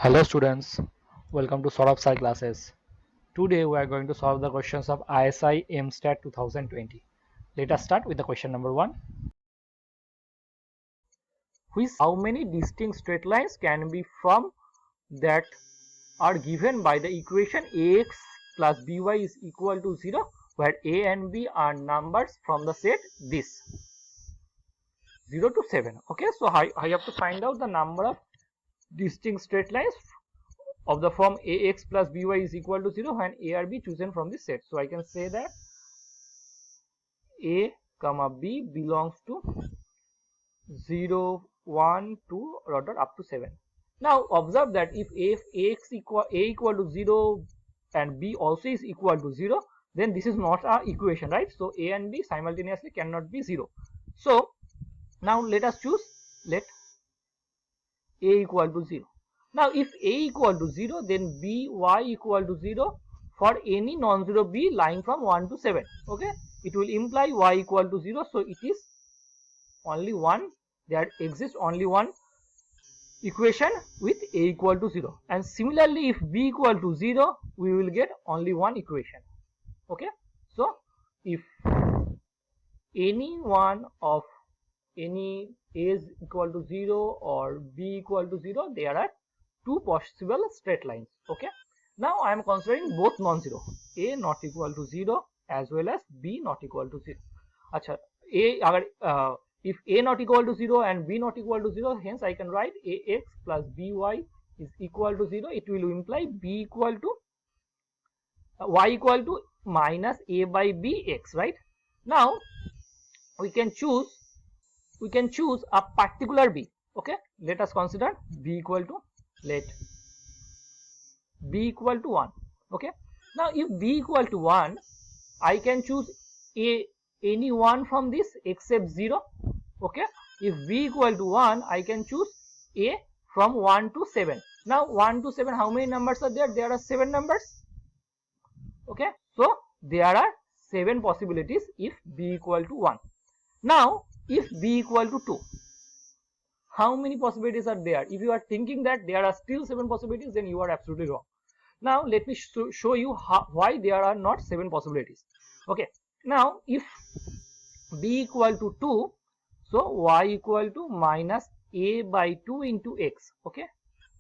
Hello students, welcome to Saurabh Sai classes. Today we are going to solve the questions of ISI MSTAT 2020. Let us start with the question number 1. How many distinct straight lines can be formed that are given by the equation ax plus by is equal to 0, where a and b are numbers from the set this 0 to 7. Okay, so I have to find out the number of distinct straight lines of the form ax plus by is equal to 0 when a or b chosen from the set. So I can say that a comma b belongs to 0, 1, 2 or up to 7. Now observe that if ax equal a equal to 0 and b also is equal to 0, then this is not our equation, right? So a and b simultaneously cannot be 0. So now let us choose, let a equal to 0. Now if a equal to 0, then by equal to 0 for any non-zero b lying from 1 to 7. Okay, it will imply y equal to 0. So it is only one, there exists only one equation with a equal to 0. And similarly, if b equal to 0, we will get only one equation. Okay, so if any one of any a is equal to 0 or b equal to 0, there are two possible straight lines. Okay, now I am considering both non-zero, a not equal to 0 as well as b not equal to 0. Acha, a agar if a not equal to 0 and b not equal to 0, hence I can write ax plus by is equal to 0. It will imply b equal to y equal to minus a by bx, right? Now we can choose a particular b. Okay, let us consider b equal to, let b equal to 1. Okay, now if b equal to 1, I can choose any one from this except 0. Okay, if b equal to 1, I can choose a from 1 to 7. Now 1 to 7, how many numbers are there? There are 7 numbers. Okay, so there are 7 possibilities if b equal to 1. Now if b equal to 2, how many possibilities are there? If you are thinking that there are still 7 possibilities, then you are absolutely wrong. Now let me show you why there are not 7 possibilities. Okay, now if b equal to 2, so y equal to minus a by 2 into x. Okay,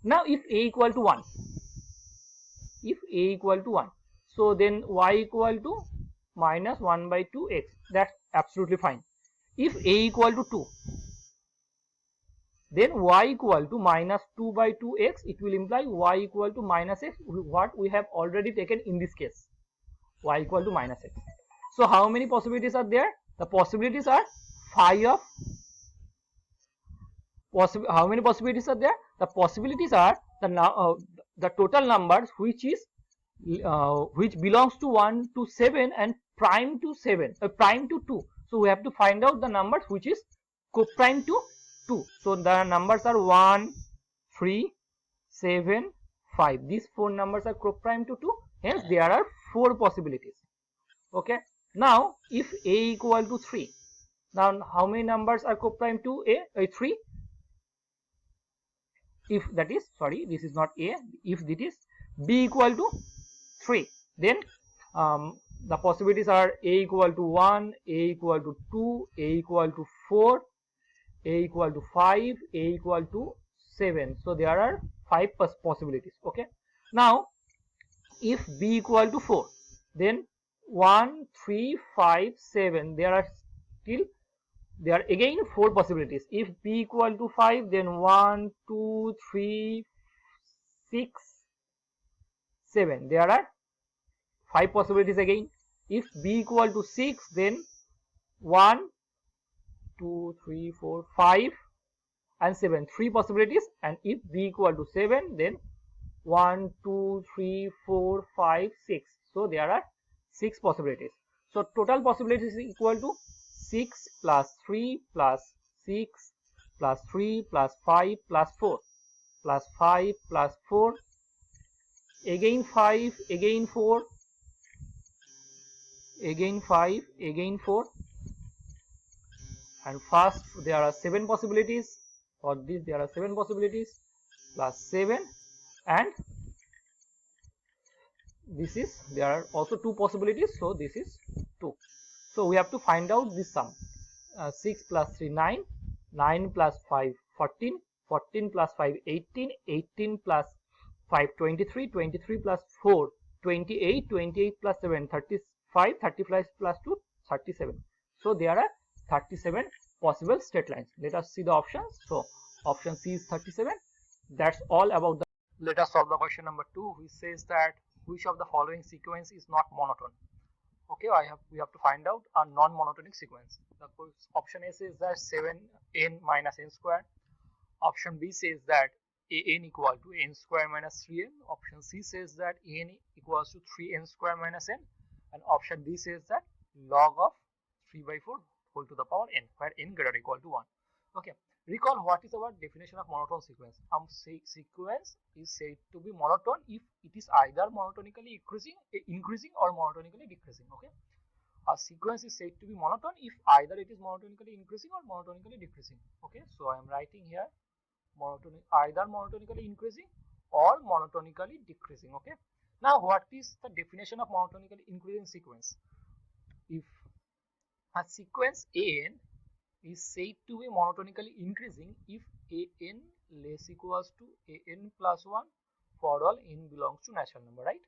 now if a equal to 1, so then y equal to minus 1 by 2x. That's absolutely fine. If a equal to 2, then y equal to minus 2 by 2x, it will imply y equal to minus x, what we have already taken in this case, y equal to minus x. So how many possibilities are there? The possibilities are 5 of how many possibilities are there? The possibilities are the total numbers which is which belongs to 1 to 7 and prime to 2. So we have to find out the numbers which is coprime to 2. So the numbers are 1, 3, 7, 5. These 4 numbers are coprime to 2. Hence there are 4 possibilities. Okay, now if a equal to 3, now how many numbers are coprime to a 3? If that is, sorry, this is not a, if it is b equal to 3, then the possibilities are a equal to 1, a equal to 2, a equal to 4, a equal to 5, a equal to 7. So there are 5 possibilities. Okay, now if b equal to 4, then 1, 3, 5, 7, there are again 4 possibilities. If b equal to 5, then 1, 2, 3, 6, 7. There are 5 possibilities again. If b equal to 6, then 1, 2, 3, 4, 5 and 7. 3 possibilities. And if b equal to 7, then 1, 2, 3, 4, 5, 6. So there are 6 possibilities. So total possibilities is equal to 6 plus 3 plus 6 plus 3 plus 5 plus 4 plus 5 plus 4, again 5, again 4, again 5, again 4, and first there are 7 possibilities. For this there are 7 possibilities plus 7 and this is, there are also two possibilities, so this is 2. So we have to find out this sum. 6 plus 3 9, 9 plus 5 14, 14 plus 5 18, 18 plus 5 23, 23 plus 4 28, 28 plus 7 35, 35 plus 2 37. So there are 37 possible straight lines. Let us see the options. So option C is 37. That's all about the. Let us solve the question number 2, which says that which of the following sequence is not monotone. Okay, we have to find out a non-monotonic sequence. The option A says that 7n minus n square. Option B says that an equal to n square minus 3n. Option C says that n equals to 3n square minus n. And option D says that log of 3 by 4 whole to the power n, where n greater or equal to 1. Okay, recall what is our definition of monotone sequence. Sequence is said to be monotone if it is either monotonically increasing or monotonically decreasing. Okay, a sequence is said to be monotone if either it is monotonically increasing or monotonically decreasing. Okay, so I am writing here either monotonically increasing or monotonically decreasing. Okay, now what is the definition of monotonically increasing sequence? If a sequence an is said to be monotonically increasing if an less equals to an plus 1 for all n belongs to natural number, right?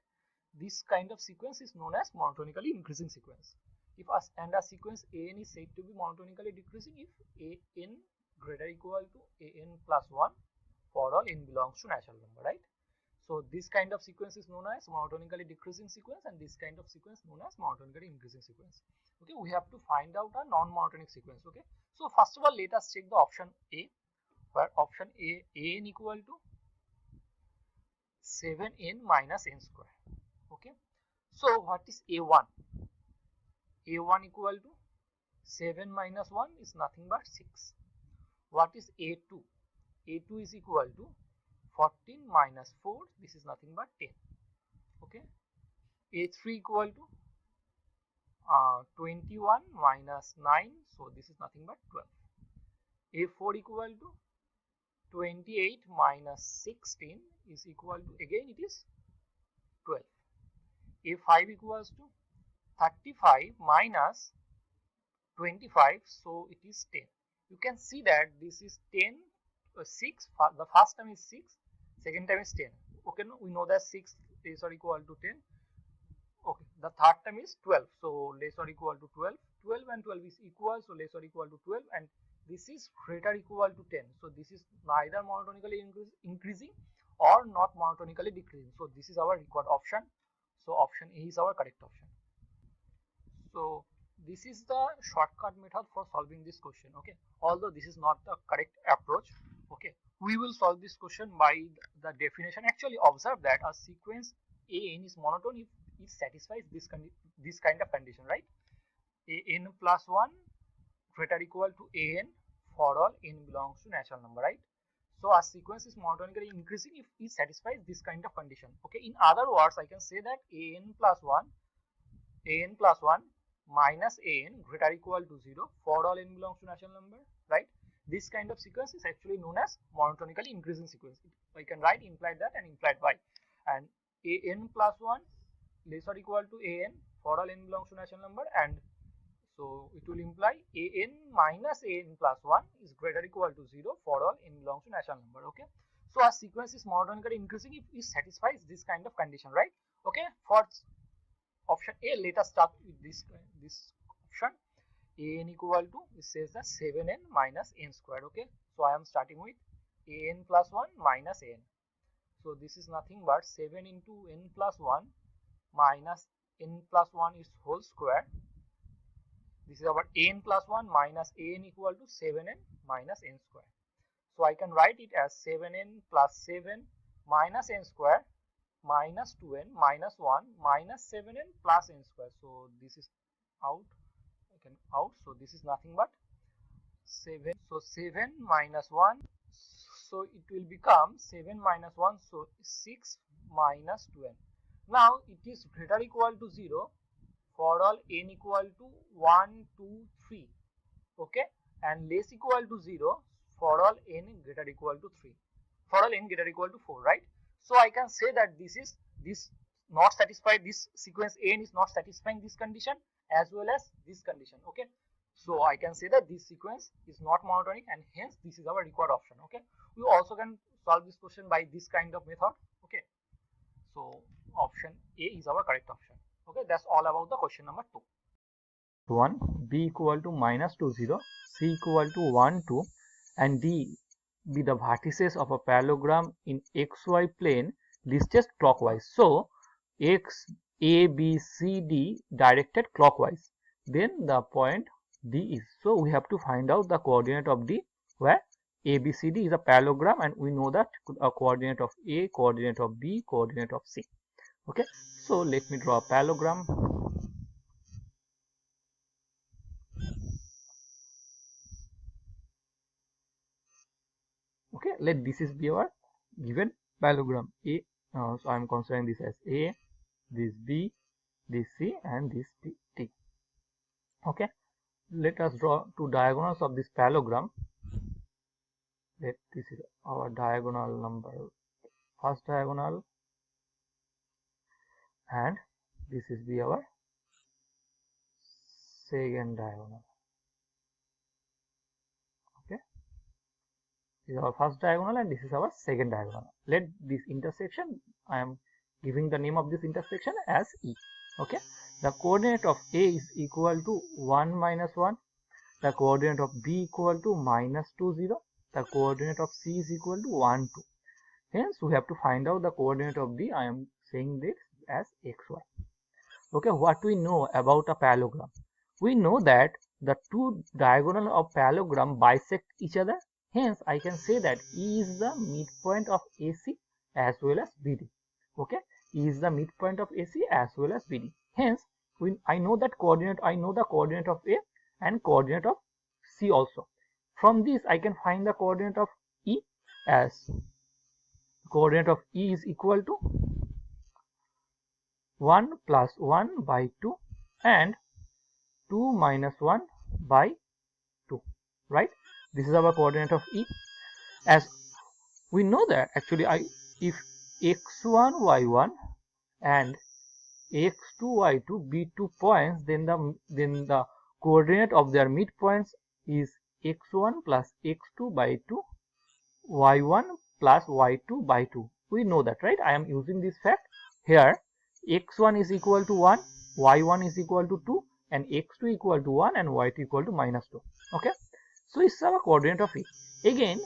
This kind of sequence is known as monotonically increasing sequence. If a sequence an is said to be monotonically decreasing if an greater or equal to an plus 1 for all n belongs to natural number, right? So this kind of sequence is known as monotonically decreasing sequence, and this kind of sequence known as monotonically increasing sequence. Okay, we have to find out a non-monotonic sequence. Okay, so first of all, let us check the option A, where option A, an equal to 7n minus n square. Okay, so what is A1? A1 equal to 7 minus 1 is nothing but 6. What is A2? A2 is equal to 14 minus 4, this is nothing but 10. Okay, A3 equal to 21 minus 9, so this is nothing but 12. A4 equal to 28 minus 16 is equal to, again it is 12. A5 equals to 35 minus 25, so it is 10. You can see that this is 10, 6, the first time is 6, second time is 10. Okay, no, we know that 6 is or equal to 10. Okay, the third term is 12, so less or equal to 12. 12 and 12 is equal, so less or equal to 12, and this is greater or equal to 10. So this is neither monotonically increasing or not monotonically decreasing. So this is our required option. So option A is our correct option. So this is the shortcut method for solving this question. Okay, although this is not the correct approach. Okay, we will solve this question by the definition. Actually, observe that a sequence an is monotone if it satisfies this kind of condition, right? An plus 1 greater or equal to an for all n belongs to natural number, right? So a sequence is monotonically increasing if it satisfies this kind of condition. Okay, in other words, I can say that an plus 1 minus an greater or equal to 0 for all n belongs to natural number, right? This kind of sequence is actually known as monotonically increasing sequence. I can write implied that and implied by, and an plus 1 less or equal to an for all n belongs to natural number, and so it will imply an minus an plus 1 is greater or equal to 0 for all n belongs to natural number. Okay, so our sequence is monotonically increasing if it satisfies this kind of condition, right? Okay, for option A, let us start with this option. An equal to, it says that 7n minus n squared. Okay, so I am starting with an plus 1 minus n. So this is nothing but 7 into n plus 1 minus n plus 1 is whole square. This is our n plus 1 minus an equal to 7n minus n square. So I can write it as 7n plus 7 minus n square minus 2n minus 1 minus 7n plus n square. So this is out. I can out. So this is nothing but 7. So 7 minus 1. So it will become 7 minus 1. So 6 minus 2n. Now it is greater or equal to 0 for all n equal to 1, 2, 3. Okay, and less equal to 0 for all n greater or equal to 3. For all n greater or equal to 4, right? So I can say that this not satisfied, this sequence n is not satisfying this condition as well as this condition. Okay, so I can say that this sequence is not monotonic, and hence this is our required option. Okay, we also can solve this question by this kind of method. Okay, so option A is our correct option. Okay, that's all about the question number 2. 1, B equal to -2, 0, C equal to 1, 2, and D be the vertices of a parallelogram in xy plane listed clockwise. So x, A, B, C, D directed clockwise. Then the point D is. So we have to find out the coordinate of D, where A, B, C, D is a parallelogram, and we know that a coordinate of A, coordinate of B, coordinate of C. Okay, so let me draw a parallelogram. Okay, let this is be our given parallelogram A. So I am considering this as A, this B, this C, and this T. Okay, let us draw two diagonals of this parallelogram. Let this is our diagonal number, first diagonal, and this is be our second diagonal. Okay, this is our first diagonal and this is our second diagonal. Let this intersection, I am giving the name of this intersection as E. Okay, the coordinate of A is equal to 1, -1, the coordinate of B equal to -2, 0, the coordinate of C is equal to 1, 2. Hence we have to find out the coordinate of D. I am saying this as xy. Okay, what we know about a parallelogram? We know that the two diagonals of parallelogram bisect each other. Hence I can say that E is the midpoint of AC as well as BD. Okay, E is the midpoint of AC as well as BD. Hence I know that coordinate, I know the coordinate of A and coordinate of C also. From this I can find the coordinate of E, as coordinate of E is equal to 1 plus 1 by 2 and 2 minus 1 by 2, right? This is our coordinate of E. As we know that actually if x1, y1 and x2, y2 be 2 points, then the coordinate of their midpoints is x1 plus x2 by 2, y1 plus y2 by 2. We know that, right? I am using this fact here. X1 is equal to 1, y1 is equal to 2, and x2 equal to 1 and y2 equal to -2. Okay, so it's our coordinate of E. Again,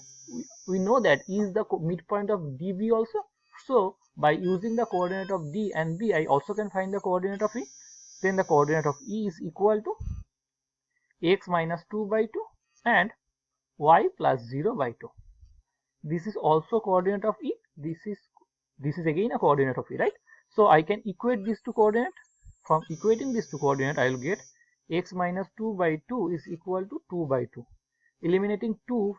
we know that E is the midpoint of DB also. So by using the coordinate of D and B, I also can find the coordinate of E. Then the coordinate of E is equal to x minus 2 by 2 and y plus 0 by 2. This is also coordinate of E. This is again a coordinate of E, right? So I can equate these two coordinate. From equating these two coordinate, I will get x minus 2 by 2 is equal to 2 by 2. Eliminating 2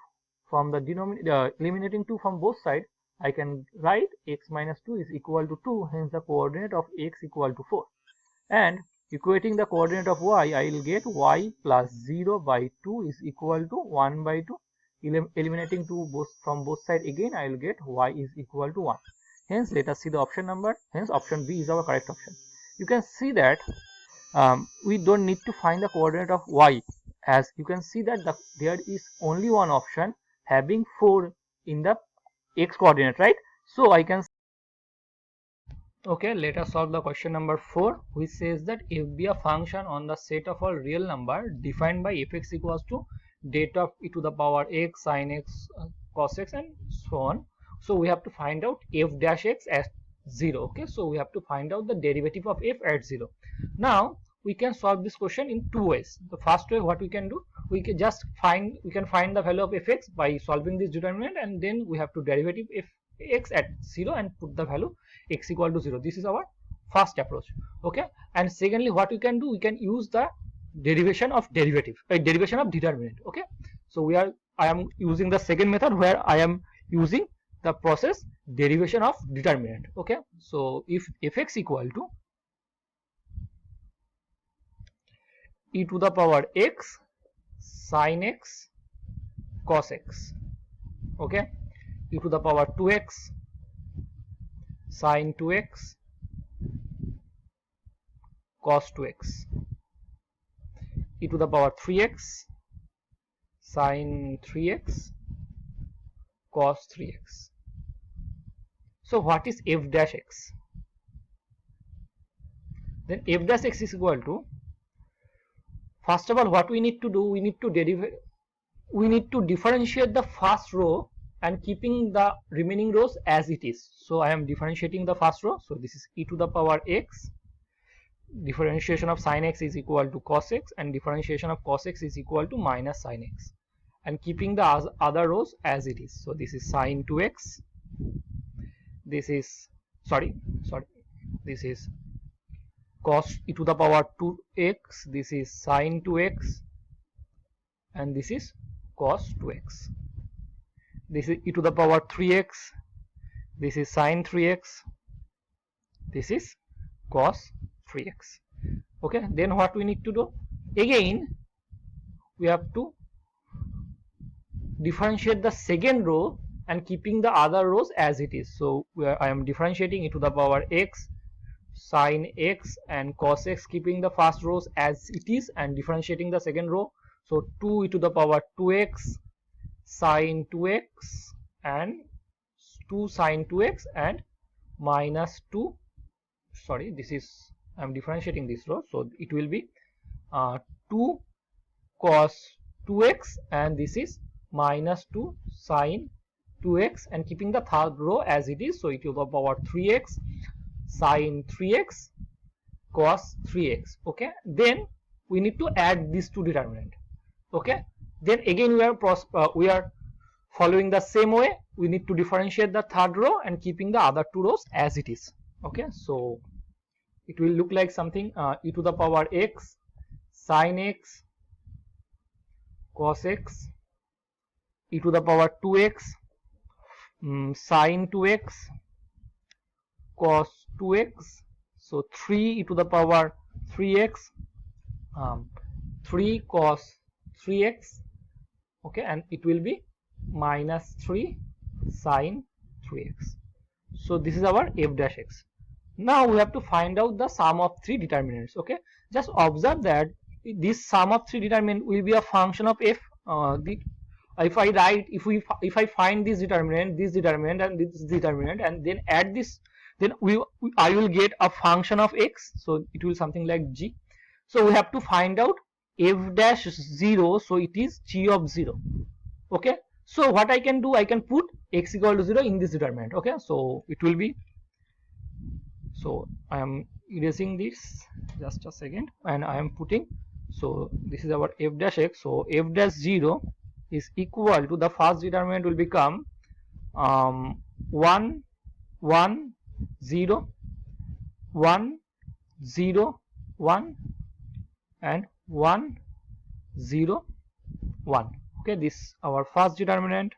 from the denominator, eliminating 2 from both sides, I can write x minus 2 is equal to 2. Hence the coordinate of x equal to 4. And equating the coordinate of y, I will get y plus 0 by 2 is equal to 1 by 2. Eliminating 2 from both sides again, I will get y is equal to 1. Hence let us see the option number. Hence option B is our correct option. You can see that we don't need to find the coordinate of y, as you can see that there is only one option having 4 in the x coordinate, right? So I can. Okay, let us solve the question number 4, which says that f be a function on the set of all real number defined by fx equals to det of e to the power x, sin x, cos x, and so on. So we have to find out f dash x at 0. Okay, so we have to find out the derivative of f at 0. Now we can solve this question in two ways. The first way, what we can do, we can find the value of fx by solving this determinant, and then we have to derivative f x at 0 and put the value x equal to 0. This is our first approach. Okay, and secondly, what we can do, we can use the derivation of derivation of determinant. Okay, so I am using the second method, where I am using the process derivation of determinant. Okay, so if fx equal to e to the power x sin x cos x, okay, e to the power 2x sine 2x, cos 2x, e to the power 3x, sine 3x, cos 3x. So what is f dash x? Then f dash x is equal to, first of all, what we need to do, we need to differentiate the first row and keeping the remaining rows as it is. So I am differentiating the first row. So this is e to the power x. Differentiation of sine x is equal to cos x, and differentiation of cos x is equal to minus sine x, and keeping the other rows as it is. So this is sine 2x. This is this is cos e to the power 2x. This is sine 2x, and this is cos 2x. This is e to the power 3x. This is sine 3x. This is cos 3x. Okay, then what we need to do? Again, we have to differentiate the second row and keeping the other rows as it is. So I am differentiating e to the power x, sine x, and cos x, keeping the first rows as it is and differentiating the second row. So 2 e to the power 2x, sine 2x, and 2 sine 2x, and minus 2, this is, I am differentiating this row, so it will be 2 cos 2x, and this is minus 2 sine 2x, and keeping the third row as it is. So e to the power 3x, sine 3x, cos 3x. Okay, then we need to add these two determinant. Okay, then again we are following the same way. We need to differentiate the third row and keeping the other two rows as it is. Okay, so it will look like something, e to the power x, sine x, cos x, e to the power 2x, sine 2x, cos 2x. So 3 e to the power 3x, 3 cos 3x. Okay, and it will be minus 3 sine 3x. So this is our f dash x. Now we have to find out the sum of three determinants. Okay, just observe that this sum of three determinant will be a function of f. If I find this determinant, and this determinant, and then add this, then I will get a function of x. So it will something like g. So we have to find out f dash 0. So it is g of 0. Okay, so what I can do, I can put x equal to 0 in this determinant. Okay, so it will be, so I am erasing this, just a second, and I am putting, so this is our f dash x. So f dash 0 is equal to, the first determinant will become 1 1 0 1 0 1 and 1 0 1. Okay, this our first determinant.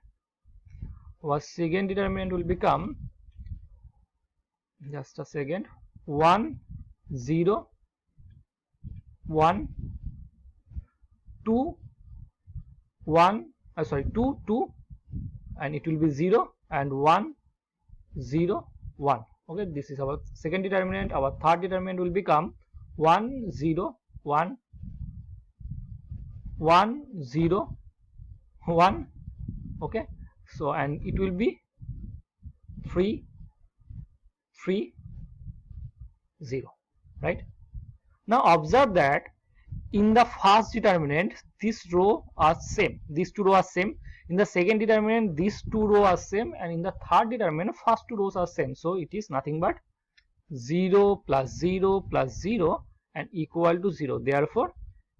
Our second determinant will become, just a second, 1 0 1 2 1 2 2, and it will be 0 and 1 0 1. Okay, this is our second determinant. Our third determinant will become 1 0 1 1 0 1. Okay, so and it will be 3 3 0. Right, now observe that in the first determinant this row are same, these two rows are same. In the second determinant these two rows are same, and in the third determinant first two rows are same. So it is nothing but 0 plus 0 plus 0 and equal to 0. Therefore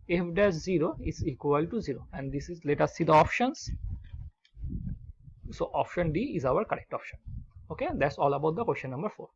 f dash 0 is equal to 0, and this is, let us see the options. So option D is our correct option. Okay, that's all about the question number 4.